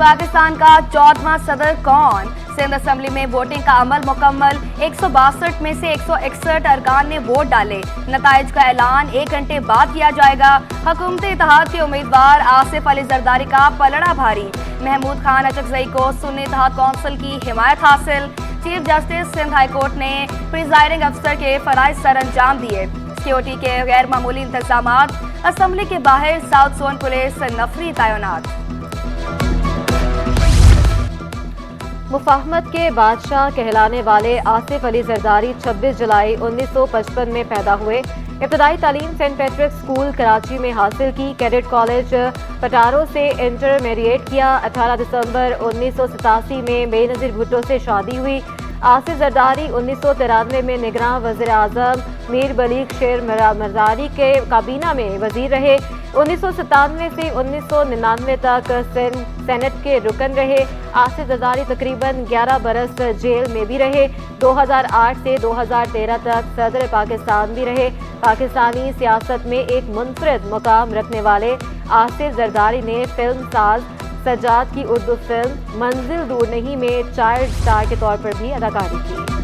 पाकिस्तान का 14वां सदर कौन? सिंध असम्बली में वोटिंग का अमल मुकम्मल। 162 में से 161 अरकान ने वोट डाले। नताइज का ऐलान 1 घंटे बाद किया जाएगा। हुकूमत इत्तेहाद के उम्मीदवार आसिफ अली जरदारी का पलड़ा भारी। महमूद खान अचकजई को सुन्नी इत्तेहाद कौंसिल की हिमायत हासिल। Chief justice Sindh high court ने प्रिजाइडिंग अफसर के फराइज सर अंजाम दिए। सिक्योरिटी के गैर मामूली इंतजाम। असम्बली के बाहर साउथ जोन पुलिस नफरी तैनात। मुफाहमत के बादशाह कहलाने वाले आसिफ अली जरदारी 26 जुलाई 1955 में पैदा हुए। इब्तदाई तालीम सेंट पैट्रिक स्कूल कराची में हासिल की। कैडेट कॉलेज पटारो से इंटरमीडिएट किया। 18 दिसंबर 1987 में बेनज़ीर भुट्टो से शादी हुई। आसिफ जरदारी 1993 में निगरान वज़ीर आज़म मीर बलीग शेर मरदारी के काबीना में वजीर रहे। 1997 से 1999 तक सेनेट के रुकन रहे। आसिफ जरदारी तकरीबन 11 बरस जेल में भी रहे। 2008 से 2013 तक सदर पाकिस्तान भी रहे। पाकिस्तानी सियासत में एक मुनफरिद मुकाम रखने वाले आसिफ जरदारी ने फिल्म साज सज्जाद की उर्दू फिल्म मंजिल दूर नहीं में चाइल्ड स्टार के तौर पर भी अदाकारी की।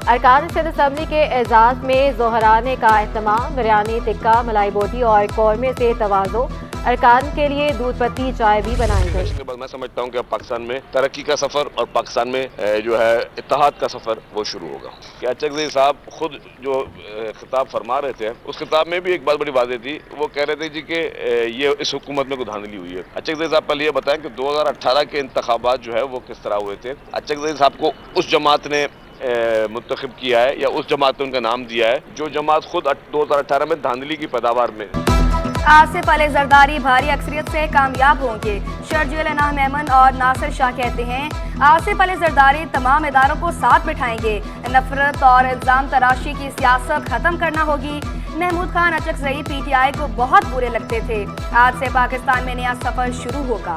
अरकान सिंध असम्बली के एजाज में जोहराने का एहतमाम। बिरयानी, टिक्का, मलाई बोटी और कौरमे से तवाज़ो। अरकान के लिए दूध पत्ती चाय भी बनाई गई। मैं समझता हूँ कि अब पाकिस्तान में तरक्की का सफर और पाकिस्तान में जो है इत्तेहाद का सफर वो शुरू होगा। कि अचकजई साहब खुद जो खिताब फरमा रहे थे, उस खिताब में भी एक बात बड़ी बात थी। वो कह रहे थे जी कि ये इस हुकूमत में कोई धांधली हुई है। अचकजई साहब पहले ये बताएं कि 2018 के इंतखाबात जो है वो किस तरह हुए थे। अचकजई साहब को उस जमात ने मुंतखब किया है या उस जमात ने उनका नाम दिया है जो जमात खुद 2018 में धांधली की पैदावार में। आसिफ अली जरदारी भारी अक्सरियत से कामयाब होंगे। शर्जील अनाह मेमन और नासिर शाह कहते हैं आसिफ अली जरदारी तमाम इदारों को साथ बिठाएंगे। नफरत और इल्जाम तराशी की सियासत खत्म करना होगी। महमूद खान अचकजई PTI को बहुत बुरे लगते थे। आज से पाकिस्तान में नया सफर शुरू होगा।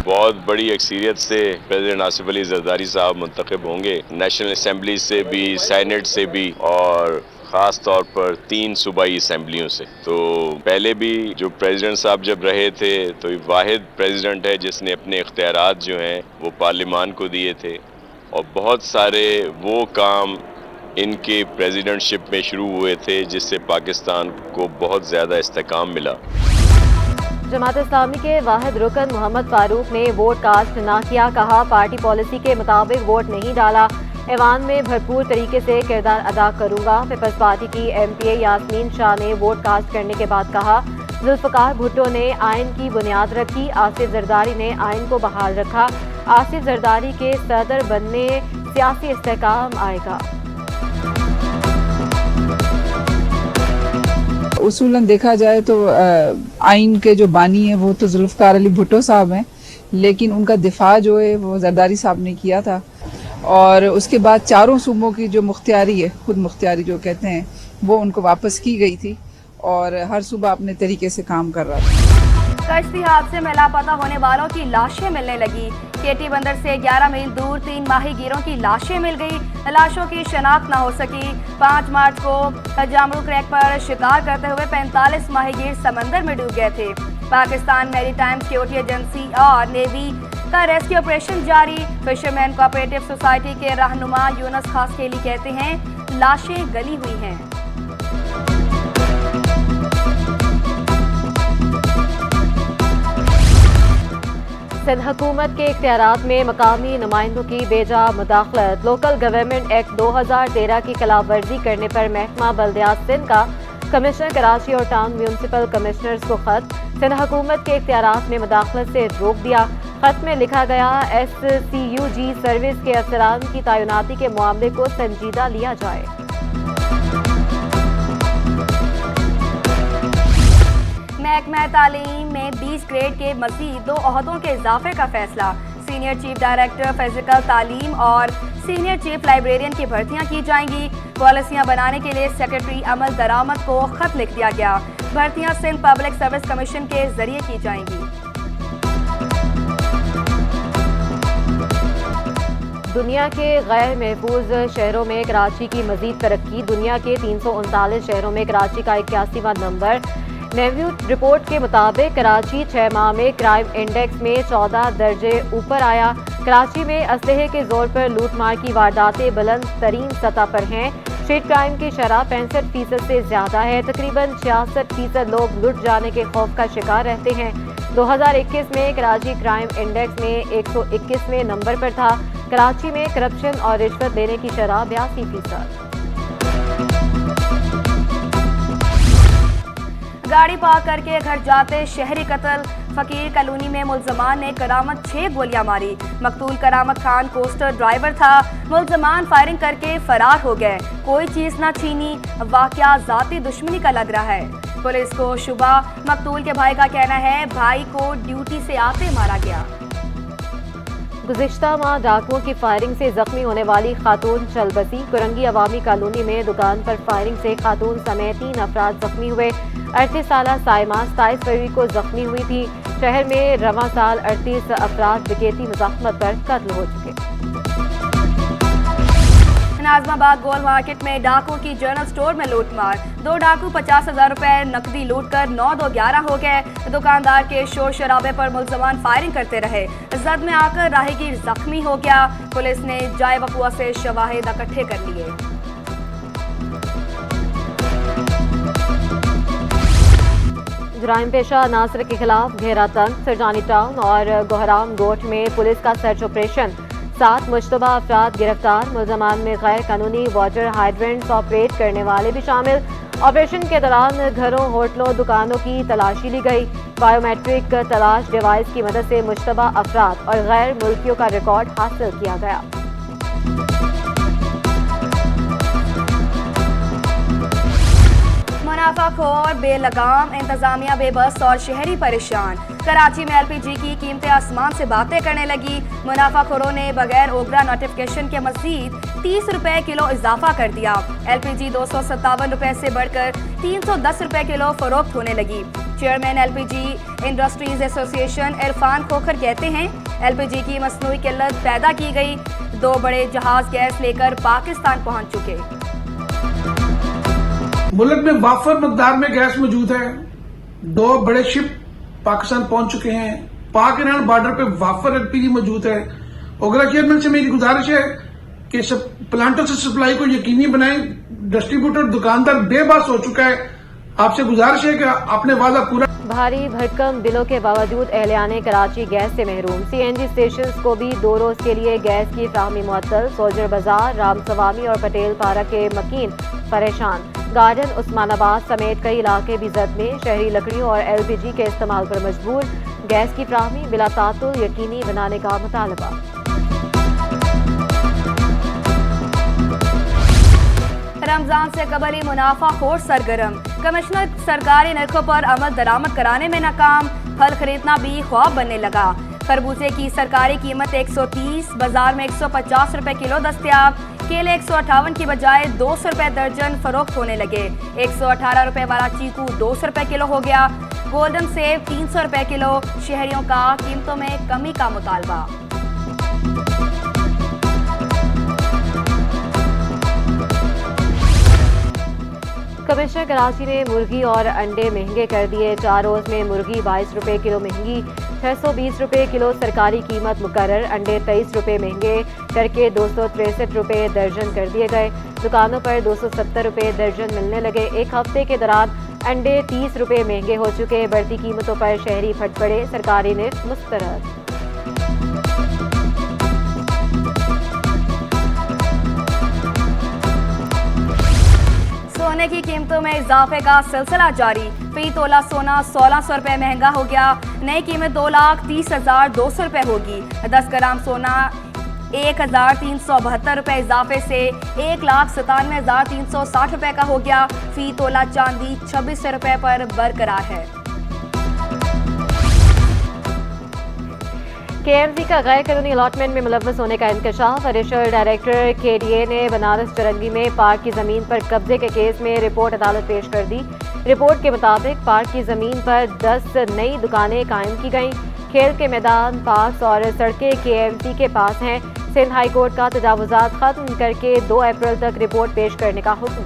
बहुत बड़ी अक्सरियत से प्रेसिडेंट आसिफ अली जरदारी साहब मुंतखब होंगे। नेशनल असम्बली से भी, सेनेट से भी और ख़ास तौर पर 3 सूबाई असम्बलियों से। तो पहले भी जो प्रेसिडेंट साहब जब रहे थे तो ये वाहिद प्रेसिडेंट है जिसने अपने इख्तियारात जो हैं वो पार्लियामान को दिए थे और बहुत सारे वो काम इनके प्रेसिडेंटशिप में शुरू हुए थे जिससे पाकिस्तान को बहुत ज़्यादा इस्तेकाम मिला। जमात इस्लामी के वाहिद रुकन मोहम्मद फारूक ने वोट कास्ट ना किया। कहा पार्टी पॉलिसी के मुताबिक वोट नहीं डाला। ऐवान में भरपूर तरीके से किरदार अदा करूंगा। पीपल्स पार्टी की MPA यास्मीन शाह ने वोट कास्ट करने के बाद कहा जुल्फ़िकार भुट्टो ने आइन की बुनियाद रखी। आसिफ जरदारी ने आइन को बहाल रखा। आसिफ जरदारी के सदर बनने सियासी इस्तेकाम आएगा। उसूलन देखा जाए तो आइन के जो बानी है वो तो जुल्फ़िकार अली भुट्टो साहब हैं, लेकिन उनका दिफा जो है वो जरदारी साहब ने किया था। और उसके बाद चारों सूबों की जो मुख्तियारी है, खुद मुख्तियारी जो कहते हैं, वो उनको वापस की गई थी और हर सूबा अपने तरीके से काम कर रहा था। कश्ती हादसे में लापता होने वालों की लाशें मिलने लगी। केटी बंदर से 11 मील दूर 3 माहीगीरों की लाशें मिल गई। लाशों की शनाख्त न हो सकी। 5 मार्च को जामरू क्रैक पर शिकार करते हुए 45 माहीगीर समंदर में डूब गए थे। पाकिस्तान मैरीटाइम सिक्योरिटी एजेंसी और नेवी का रेस्क्यू ऑपरेशन जारी। फिशरमैन कोऑपरेटिव सोसाइटी के रहनुमा यूनस खासकेली कहते हैं लाशें गली हुई हैं। सिंध हुकूमत के इख्तियारात में मकामी नुमाइंदों की बेजा मुदाखलत। लोकल गवर्नमेंट एक्ट 2013 की खिलाफ वर्जी करने पर महकमा बल्दियात सिंध का कमिश्नर कराची और टाउन म्यूनसिपल कमिश्नर्स को खत। सिंध हुकूमत के इख्तियारात में मुदाखलत से रोक दिया। खत में लिखा गया SCUG सर्विस के अफसरान की तैनाती के मामले को संजीदा लिया जाए। महकमा तालीम में 20 ग्रेड के मज़ीद 2 ओहदों के इजाफे का फैसला। सीनियर चीफ डायरेक्टर फिजिकल तालीम और सीनियर चीफ लाइब्रेरियन की भर्तियां की जाएंगी। पॉलिसियां बनाने के लिए सेक्रेटरी अमल दरामद को खत लिख दिया गया। भर्तियां सिंध पब्लिक सर्विस कमीशन के जरिए की जाएंगी। दुनिया के गैर महफूज शहरों में कराची की मजीद तरक्की। दुनिया के 339 शहरों में कराची का 81वां नंबर। नेव्यू रिपोर्ट के मुताबिक कराची 6 माह में क्राइम इंडेक्स में 14 दर्जे ऊपर आया। कराची में असलहे के जोर पर लूटमार की वारदातें बुलंद तरीन सतह पर हैं। स्ट्रीट क्राइम की शरह 65% से ज्यादा है। तकरीबन 66% लोग लुट जाने के खौफ का शिकार रहते हैं। 2021 में कराची क्राइम इंडेक्स में 121वें नंबर पर था। कराची में करप्शन और रिश्वत लेने की शरह 82%। गाड़ी पार्क करके घर जाते शहरी कत्ल। फकीर कॉलोनी में मुलजमान ने करामत 6 गोलियां मारी। मकतूल करामत खान कोस्टर ड्राइवर था। मुलजमान फायरिंग करके फरार हो गए। कोई चीज ना छीनी। वाकया जाती दुश्मनी का लग रहा है। पुलिस को शुबा। मकतूल के भाई का कहना है भाई को ड्यूटी से आते मारा गया। गुज़िश्ता माह डाकुओं की फायरिंग से जख्मी होने वाली खातून चल बसी। कुरंगी अवामी कॉलोनी में दुकान पर फायरिंग से खातून समेत 3 अफराद जख्मी हुए। 38 साला साइमा 27 फरवरी को जख्मी हुई थी। शहर में रवां साल 38 अफराद विकेटी मुज़ाहमत पर कत्ल हो चुके। नाजमाबाद गोल मार्केट में डाकुओं की जनरल स्टोर में लूटमार। 2 डाकू 50,000 रुपए नकदी लूटकर 9-2-11 हो गए। दुकानदार के शोर शराबे पर मुलजमान फायरिंग करते रहे। जद में आकर राहगीर जख्मी हो गया। पुलिस ने जाए वकुआ से शवाहिद इकट्ठे कर लिए। जुराइम पेशा नासिर के खिलाफ घेरा तंग। सरजानी टाउन और गोहराम गोट में पुलिस का सर्च ऑपरेशन। 7 मुश्तबा अफराद गिरफ्तार। मुलजमान में गैर कानूनी वाटर हाइड्रेंट्स ऑपरेट करने वाले भी शामिल। ऑपरेशन के दौरान घरों, होटलों, दुकानों की तलाशी ली गई। बायोमेट्रिक तलाश डिवाइस की मदद से मुश्तबा अफराद और गैर मुल्कियों का रिकॉर्ड हासिल किया गया। मुनाफाखोर बेलगाम, इंतजामिया बेबस और शहरी परेशान। कराची में LPG की कीमतें आसमान से बातें करने लगी। मुनाफाखोरों ने बगैर ओगरा नोटिफिकेशन के मजीद 30 रुपए किलो इजाफा कर दिया। LPG 257 रुपए से बढ़कर 310 रुपए किलो फरोख्त होने लगी। Chairman LPG industries association Irfan Khokhar कहते हैं LPG की मसनूई किल्लत पैदा की गई। 2 बड़े जहाज गैस लेकर पाकिस्तान पहुंच चुके। मुल्क में वाफर मकदार में गैस मौजूद है। 2 बड़े शिप पाकिस्तान पहुंच चुके हैं। पाक ईरान बॉर्डर पे वाफर LPG मौजूद है। ओगरा चेयरमैन से मेरी गुजारिश है कि सब प्लांटों से सप्लाई को यकीनी बनाएं। डिस्ट्रीब्यूटर दुकानदार बेबस हो चुका है। आपसे गुजारिश है कि आपने वादा पूरा। भारी भरकम बिलों के बावजूद एहलियाने कराची गैस से महरूम। CNG स्टेशन को भी 2 रोज के लिए गैस की फ्राहमी मुअत्तल। सोल्जर बाजार, रामसवामी और पटेल पारा के मकीन परेशान। गार्डन, उस्मानाबाद समेत कई इलाके भी जद में। शहरी लकड़ियों और LPG के इस्तेमाल पर मजबूर। गैस की फ्राहमी बिला तातुल यकीनी बनाने का मुतालबा। रमजान से कबल ही मुनाफाखोर सरगर्म। कमिश्नर सरकारी नरखों पर अमल दरामद कराने में नाकाम। फल खरीदना भी ख्वाब बनने लगा। खरबूजे की सरकारी कीमत 130, बाजार में 150 रुपए किलो दस्तयाब। केले 158 की बजाय 200 रुपए दर्जन फरोख्त होने लगे। 118 रुपए वाला चीकू 200 रुपए किलो हो गया। गोल्डन सेब 300 रुपए किलो। शहरियों का कीमतों में कमी का मुतालबा। कमिश्नर कराची ने मुर्गी और अंडे महंगे कर दिए। 4 रोज में मुर्गी 22 रुपए किलो महंगी। 620 रुपए किलो सरकारी कीमत मुकर्रर। अंडे 23 रुपए महंगे करके 263 रुपए दर्जन कर दिए गए। दुकानों पर 270 रुपए दर्जन मिलने लगे। एक हफ्ते के दौरान अंडे 30 रुपए महंगे हो चुके। बढ़ती कीमतों पर शहरी फट पड़े। सरकारी निर्ख मुस्तरद। सोने की कीमतों में इजाफे का सिलसिला जारी। फी तोला सोना 1600 रुपए महंगा हो गया। नई कीमत 2,30,200 रुपए होगी। 10 ग्राम सोना 1,372 रुपए इजाफे से 1,97,360 रुपए का हो गया। फी तोला चांदी 2600 रुपए पर बरकरार है। KMC का गैर कानूनी अलॉटमेंट में मुलव्वस होने का इंकशाफ। एडिशनल डायरेक्टर KDA ने बनारस चरंगी में पार्क की जमीन पर कब्जे के केस में रिपोर्ट अदालत पेश कर दी। रिपोर्ट के मुताबिक पार्क की जमीन पर 10 नई दुकानें कायम की गईं। खेल के मैदान, पार्क और सड़कें KMC के पास हैं। सिंध हाई कोर्ट का तजावुजात खत्म करके 2 अप्रैल तक रिपोर्ट पेश करने का हुक्म।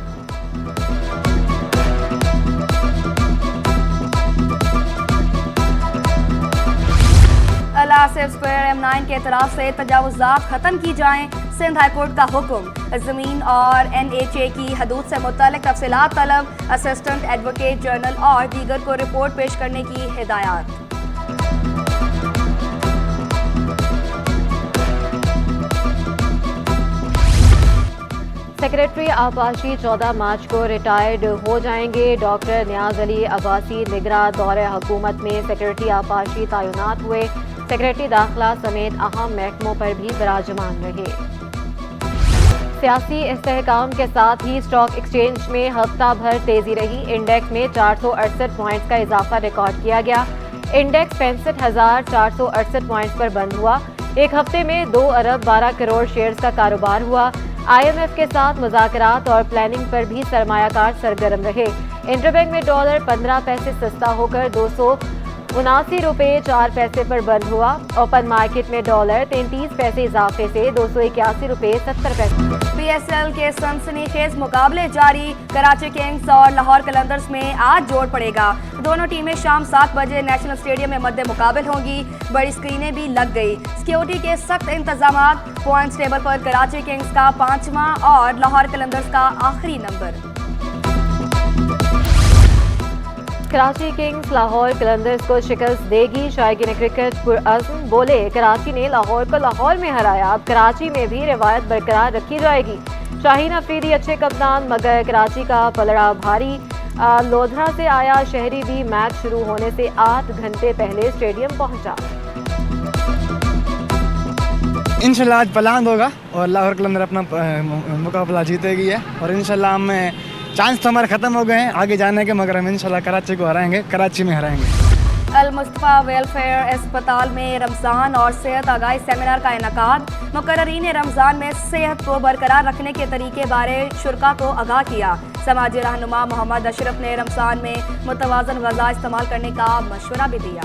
आसिफ स्क्वायर M9 के तरफ से तजावुज़ात ख़त्म की जाएं। सिंध हाईकोर्ट का हुक्म। ज़मीन और NHA की हदूद से मुताल्लिक़ तफसीलात तलब। असिस्टेंट एडवोकेट जनरल और दीगर को रिपोर्ट पेश करने की हिदायत। सेक्रेटरी आबासी 14 मार्च को रिटायर्ड हो जाएंगे। डॉक्टर नियाज अली अब्बासी निगरां दौरे हुकूमत में सेक्रेटरी आबासी तैनात हुए। सेक्रेटरी दाखिला समेत अहम महकमों पर भी विराजमान रहे। सियासी इस्तेहकाम के साथ ही स्टॉक एक्सचेंज में हफ्ता भर तेजी रही। इंडेक्स में 468 पॉइंट्स का इजाफा रिकॉर्ड किया गया। इंडेक्स 65,468 पॉइंट्स पर बंद हुआ। एक हफ्ते में 2 अरब 12 करोड़ शेयर्स का कारोबार हुआ। IMF के साथ मुज़ाकरात और प्लानिंग पर भी सरमायाकार सरगर्म रहे। इंटरबैंक में डॉलर 15 पैसे सस्ता होकर 279 रुपये 4 पैसे पर बंद हुआ। ओपन मार्केट में डॉलर 33 पैसे इजाफे से 281 रुपये 70 पैसे। PSL के सनसनीखेज मुकाबले जारी। कराची किंग्स और लाहौर कलंदर्स में आज जोड़ पड़ेगा। दोनों टीमें शाम 7 बजे नेशनल स्टेडियम में मद्दे मुकाबल होंगी। बड़ी स्क्रीनें भी लग गई। सिक्योरिटी के सख्त इंतजाम। पॉइंट्स टेबल पर कराची किंग्स का 5वां और लाहौर कलंदर्स का आखिरी नंबर। कराची किंग्स लाहौर कलंदर्स को शिकस्त देगी। शायकीन क्रिकेट पुरअज़्म बोले, कराची ने लाहौर को लाहौर में हराया, अब कराची में भी रिवायत बरकरार रखी जाएगी। शाहीन अफरीदी अच्छे कप्तान, मगर कराची का पलड़ा भारी। लोधरा से आया शहरी भी मैच शुरू होने से 8 घंटे पहले स्टेडियम पहुंचा। इंशाल्लाह आज पलांद होगा और लाहौर कलंदर अपना मुकाबला जीतेगी है। और इंशाल्लाह हमें चांस तो हमारे ख़त्म हो गए हैं आगे जाने के, मगर हम इंशाल्लाह कराची को हराएंगे, कराची में हराएंगे। अल मुस्तफ़ा वेलफेयर अस्पताल में रमज़ान और सेहत आगाही सेमिनार का इनेकाद। मुकर्ररीन रमज़ान में सेहत को बरकरार रखने के तरीके बारे शुरका को आगाह किया। समाजी रहनुमा मोहम्मद अशरफ ने रमज़ान में मुतवाज़न ग़िज़ा इस्तेमाल करने का मशवरा भी दिया।